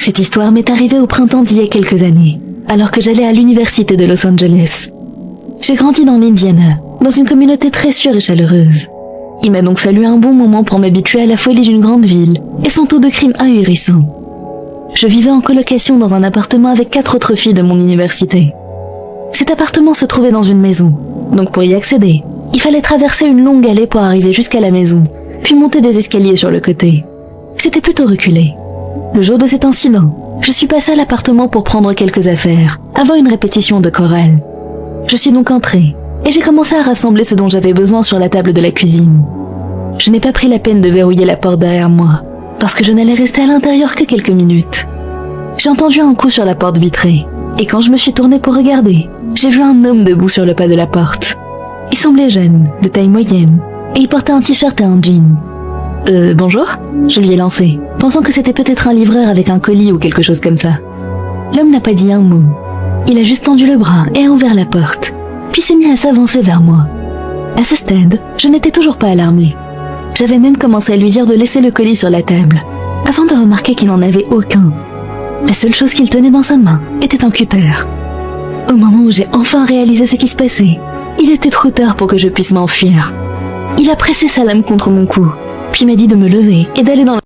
Cette histoire m'est arrivée au printemps d'il y a quelques années, alors que j'allais à l'université de Los Angeles. J'ai grandi dans l'Indiana, dans une communauté très sûre et chaleureuse. Il m'a donc fallu un bon moment pour m'habituer à la folie d'une grande ville et son taux de crime ahurissant. Je vivais en colocation dans un appartement avec 4 autres filles de mon université. Cet appartement se trouvait dans une maison, donc pour y accéder, il fallait traverser une longue allée pour arriver jusqu'à la maison, puis monter des escaliers sur le côté. C'était plutôt reculé. Le jour de cet incident, je suis passée à l'appartement pour prendre quelques affaires, avant une répétition de chorale. Je suis donc entrée, et j'ai commencé à rassembler ce dont j'avais besoin sur la table de la cuisine. Je n'ai pas pris la peine de verrouiller la porte derrière moi, parce que je n'allais rester à l'intérieur que quelques minutes. J'ai entendu un coup sur la porte vitrée, et quand je me suis tournée pour regarder, j'ai vu un homme debout sur le pas de la porte. Il semblait jeune, de taille moyenne, et il portait un t-shirt et un jean. Bonjour ?» Je lui ai lancé, pensant que c'était peut-être un livreur avec un colis ou quelque chose comme ça. L'homme n'a pas dit un mot. Il a juste tendu le bras et a ouvert la porte, puis s'est mis à s'avancer vers moi. À ce stade, je n'étais toujours pas alarmée. J'avais même commencé à lui dire de laisser le colis sur la table, avant de remarquer qu'il n'en avait aucun. La seule chose qu'il tenait dans sa main était un cutter. Au moment où j'ai enfin réalisé ce qui se passait, il était trop tard pour que je puisse m'enfuir. Il a pressé sa lame contre mon cou, puis m'a dit de me lever et d'aller dans la